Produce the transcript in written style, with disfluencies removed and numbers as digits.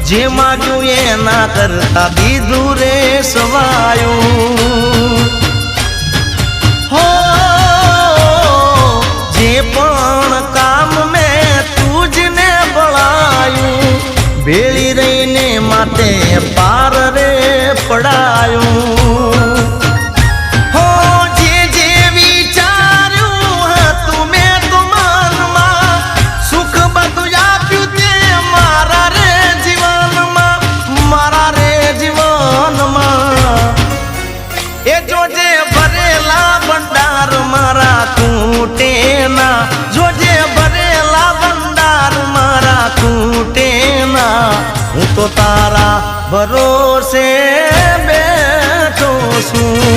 જે માગ્યું એના કરતા દીધું રે સવાયું હો જે પણ કામ મેં તુજને બળાયું ભેળી રહીને માટે પાર રે પડાયું હું તો તારા ભરોસે બેઠો છું।